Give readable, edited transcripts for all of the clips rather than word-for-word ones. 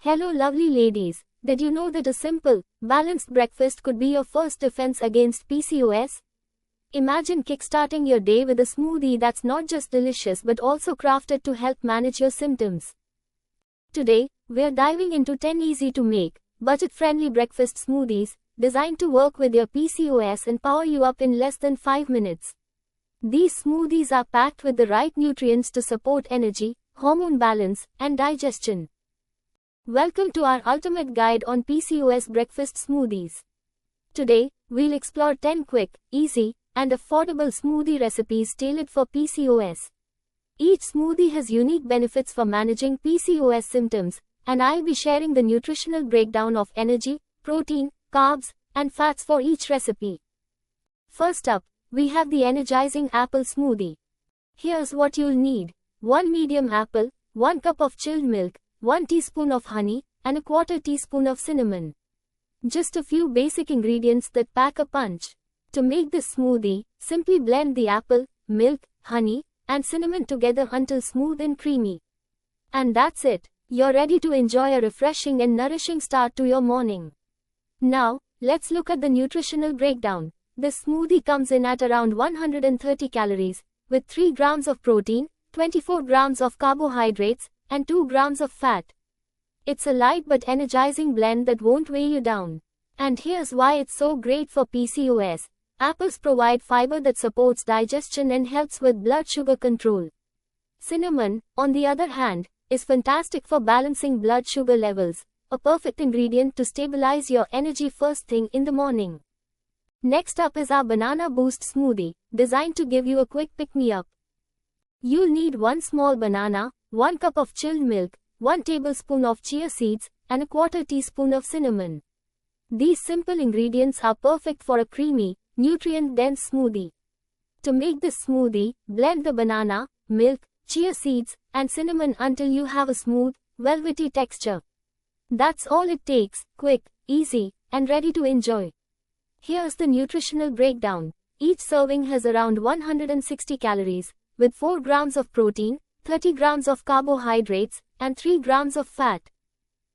Hello lovely ladies, did you know that a simple, balanced breakfast could be your first defense against PCOS? Imagine kickstarting your day with a smoothie that's not just delicious but also crafted to help manage your symptoms. Today, we're diving into 10 easy-to-make, budget-friendly breakfast smoothies, designed to work with your PCOS and power you up in less than 5 minutes. These smoothies are packed with the right nutrients to support energy, hormone balance, and digestion. Welcome to our ultimate guide on PCOS breakfast smoothies. Today, we'll explore 10 quick, easy, and affordable smoothie recipes tailored for PCOS. Each smoothie has unique benefits for managing PCOS symptoms, and I'll be sharing the nutritional breakdown of energy, protein, carbs, and fats for each recipe. First up, we have the Energizing apple smoothie. Here's what you'll need: 1 medium apple, 1 cup of chilled milk, 1 teaspoon of honey, and a quarter teaspoon of cinnamon. Just a few basic ingredients that pack a punch. To make this smoothie, simply blend the apple, milk, honey, and cinnamon together until smooth and creamy. And that's it. You're ready to enjoy a refreshing and nourishing start to your morning. Now, let's look at the nutritional breakdown. This smoothie comes in at around 130 calories, with 3 grams of protein, 24 grams of carbohydrates, and 2 grams of fat. It's a light but energizing blend that won't weigh you down. And here's why it's so great for PCOS. Apples provide fiber that supports digestion and helps with blood sugar control. Cinnamon, on the other hand, is fantastic for balancing blood sugar levels, a perfect ingredient to stabilize your energy first thing in the morning. Next up is our banana boost smoothie, designed to give you a quick pick-me-up. You'll need 1 small banana, 1 cup of chilled milk, 1 tablespoon of chia seeds, and a quarter teaspoon of cinnamon. These simple ingredients are perfect for a creamy, nutrient-dense smoothie. To make this smoothie, blend the banana, milk, chia seeds, and cinnamon until you have a smooth, velvety texture. That's all it takes: quick, easy, and ready to enjoy. Here's the nutritional breakdown. Each serving has around 160 calories, with 4 grams of protein, 30 grams of carbohydrates, and 3 grams of fat.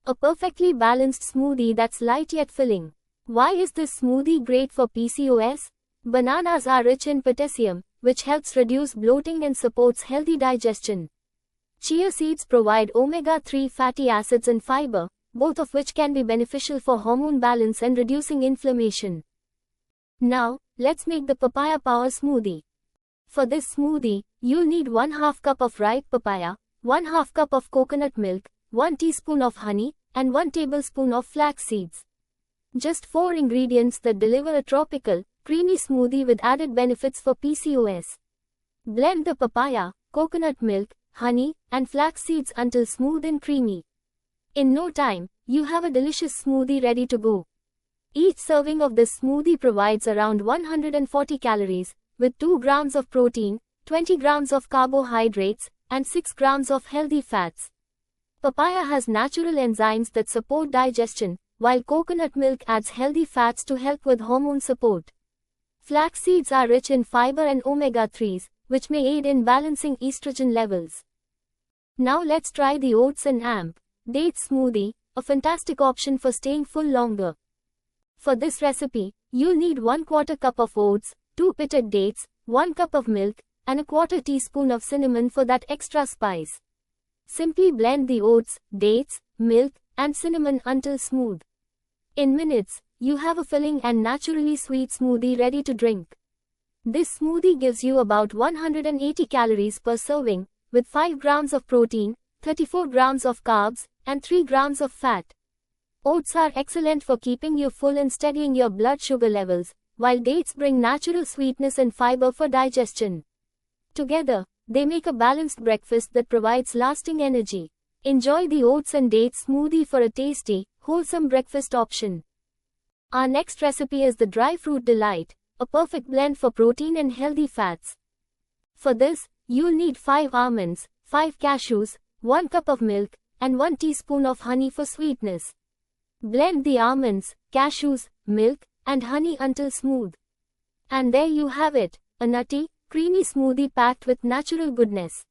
A perfectly balanced smoothie that's light yet filling. Why is this smoothie great for PCOS? Bananas are rich in potassium, which helps reduce bloating and supports healthy digestion. Chia seeds provide omega-3 fatty acids and fiber, both of which can be beneficial for hormone balance and reducing inflammation. Now, let's make the papaya power smoothie. For this smoothie, you'll need 1/2 cup of ripe papaya, 1/2 cup of coconut milk, 1 teaspoon of honey, and 1 tablespoon of flax seeds. Just 4 ingredients that deliver a tropical, creamy smoothie with added benefits for PCOS. Blend the papaya, coconut milk, honey, and flax seeds until smooth and creamy. In no time, you have a delicious smoothie ready to go. Each serving of this smoothie provides around 140 calories, with 2 grams of protein, 20 grams of carbohydrates, and 6 grams of healthy fats. Papaya has natural enzymes that support digestion, while coconut milk adds healthy fats to help with hormone support. Flax seeds are rich in fiber and omega-3s, which may aid in balancing estrogen levels. Now let's try the oats and date smoothie, a fantastic option for staying full longer. For this recipe, you'll need 1/4 cup of oats, 2 pitted dates, 1 cup of milk, and a quarter teaspoon of cinnamon for that extra spice. Simply blend the oats, dates, milk, and cinnamon until smooth. In minutes, you have a filling and naturally sweet smoothie ready to drink. This smoothie gives you about 180 calories per serving, with 5 grams of protein, 34 grams of carbs, and 3 grams of fat. Oats are excellent for keeping you full and steadying your blood sugar levels, while dates bring natural sweetness and fiber for digestion. Together, they make a balanced breakfast that provides lasting energy. Enjoy the oats and dates smoothie for a tasty, wholesome breakfast option. Our next recipe is the dry fruit delight, a perfect blend for protein and healthy fats. For this, you'll need 5 almonds, 5 cashews, 1 cup of milk, and 1 teaspoon of honey for sweetness. Blend the almonds, cashews, milk, and honey until smooth. And there you have it, a nutty, creamy smoothie packed with natural goodness.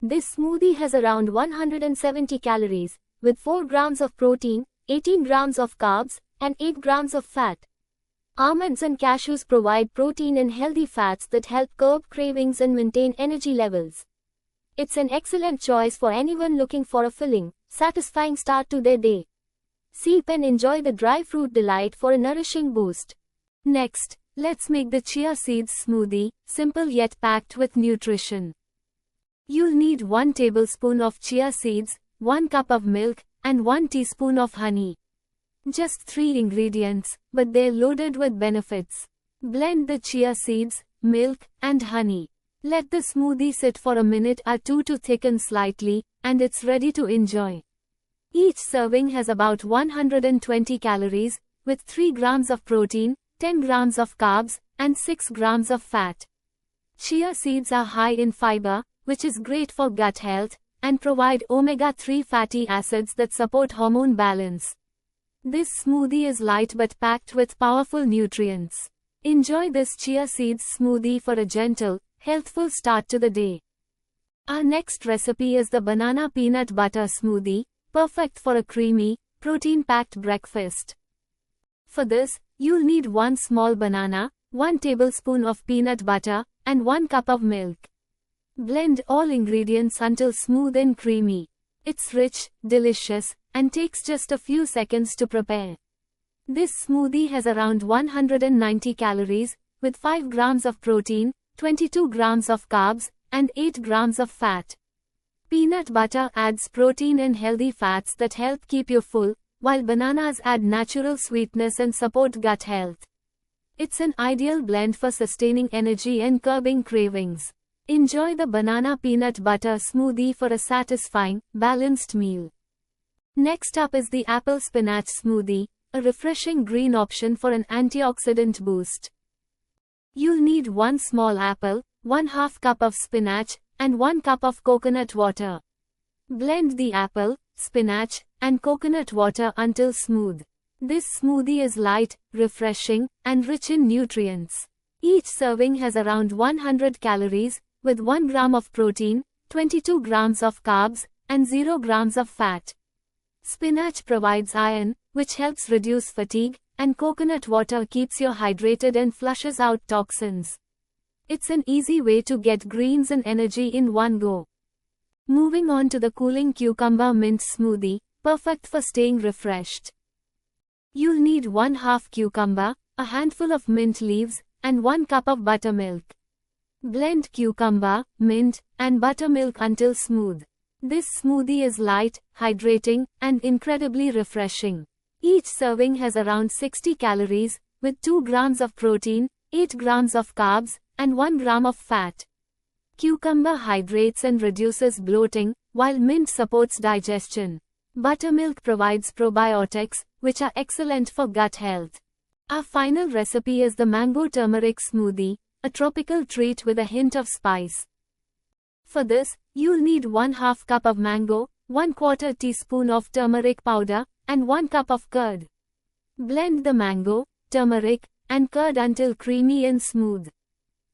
This smoothie has around 170 calories, with 4 grams of protein, 18 grams of carbs, and 8 grams of fat. Almonds and cashews provide protein and healthy fats that help curb cravings and maintain energy levels. It's an excellent choice for anyone looking for a filling, satisfying start to their day. Sip and enjoy the dry fruit delight for a nourishing boost. Next, let's make the chia seeds smoothie, simple yet packed with nutrition. You'll need 1 tablespoon of chia seeds, 1 cup of milk, and 1 teaspoon of honey. Just 3 ingredients, but they're loaded with benefits. Blend the chia seeds, milk, and honey. Let the smoothie sit for a minute or two to thicken slightly, and it's ready to enjoy. Each serving has about 120 calories, with 3 grams of protein, 10 grams of carbs, and 6 grams of fat. Chia seeds are high in fiber, which is great for gut health, and provide omega-3 fatty acids that support hormone balance. This smoothie is light but packed with powerful nutrients. Enjoy this chia seeds smoothie for a gentle, healthful start to the day. Our next recipe is the banana peanut butter smoothie, perfect for a creamy, protein-packed breakfast. For this, you'll need 1 small banana, 1 tablespoon of peanut butter, and 1 cup of milk. Blend all ingredients until smooth and creamy. It's rich, delicious, and takes just a few seconds to prepare. This smoothie has around 190 calories, with 5 grams of protein, 22 grams of carbs, and 8 grams of fat. Peanut butter adds protein and healthy fats that help keep you full, while bananas add natural sweetness and support gut health. It's an ideal blend for sustaining energy and curbing cravings. Enjoy the banana peanut butter smoothie for a satisfying, balanced meal. Next up is the apple spinach smoothie, a refreshing green option for an antioxidant boost. You'll need 1 small apple, 1/2 cup of spinach, and 1 cup of coconut water. Blend the apple, spinach, and coconut water until smooth. This smoothie is light, refreshing, and rich in nutrients. Each serving has around 100 calories, with 1 gram of protein, 22 grams of carbs, and 0 grams of fat. Spinach provides iron, which helps reduce fatigue, and coconut water keeps you hydrated and flushes out toxins. It's an easy way to get greens and energy in one go. Moving on to the cooling cucumber mint smoothie, perfect for staying refreshed. You'll need 1/2 cucumber, a handful of mint leaves, and 1 cup of buttermilk. Blend cucumber, mint, and buttermilk until smooth. This smoothie is light, hydrating, and incredibly refreshing. Each serving has around 60 calories, with 2 grams of protein, 8 grams of carbs, and 1 gram of fat. Cucumber hydrates and reduces bloating, while mint supports digestion. Buttermilk provides probiotics, which are excellent for gut health. Our final recipe is the mango turmeric smoothie, a tropical treat with a hint of spice. For this, you'll need 1/2 cup of mango, 1/4 teaspoon of turmeric powder, and 1 cup of curd. Blend the mango, turmeric, and curd until creamy and smooth.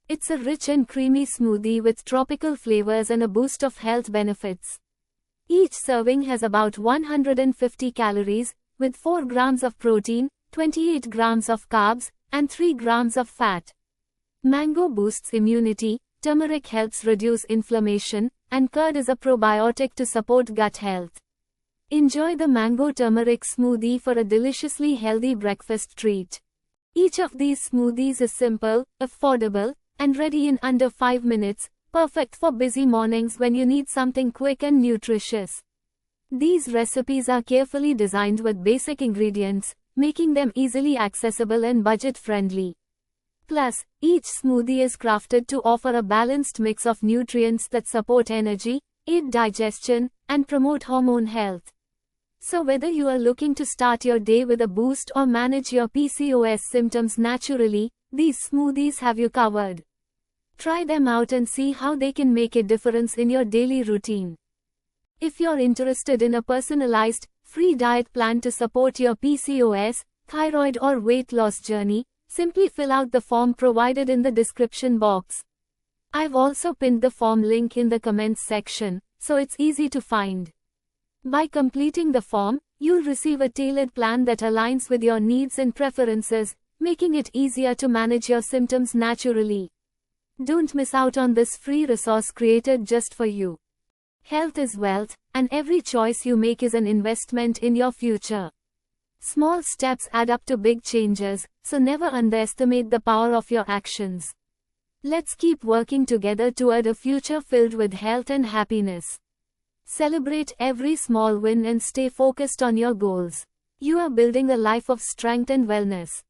It's a rich and creamy smoothie with tropical flavors and a boost of health benefits. Each serving has about 150 calories, with 4 grams of protein, 28 grams of carbs, and 3 grams of fat. Mango boosts immunity, turmeric helps reduce inflammation, and curd is a probiotic to support gut health. Enjoy the mango turmeric smoothie for a deliciously healthy breakfast treat. Each of these smoothies is simple, affordable, and ready in under 5 minutes, perfect for busy mornings when you need something quick and nutritious. These recipes are carefully designed with basic ingredients, making them easily accessible and budget-friendly. Plus, each smoothie is crafted to offer a balanced mix of nutrients that support energy, aid digestion, and promote hormone health. So whether you are looking to start your day with a boost or manage your PCOS symptoms naturally, these smoothies have you covered. Try them out and see how they can make a difference in your daily routine. If you're interested in a personalized, free diet plan to support your PCOS, thyroid or weight loss journey, simply fill out the form provided in the description box. I've also pinned the form link in the comments section, so it's easy to find. By completing the form, you'll receive a tailored plan that aligns with your needs and preferences, making it easier to manage your symptoms naturally. Don't miss out on this free resource created just for you. Health is wealth, and every choice you make is an investment in your future. Small steps add up to big changes, so never underestimate the power of your actions. Let's keep working together toward a future filled with health and happiness. Celebrate every small win and stay focused on your goals. You are building a life of strength and wellness.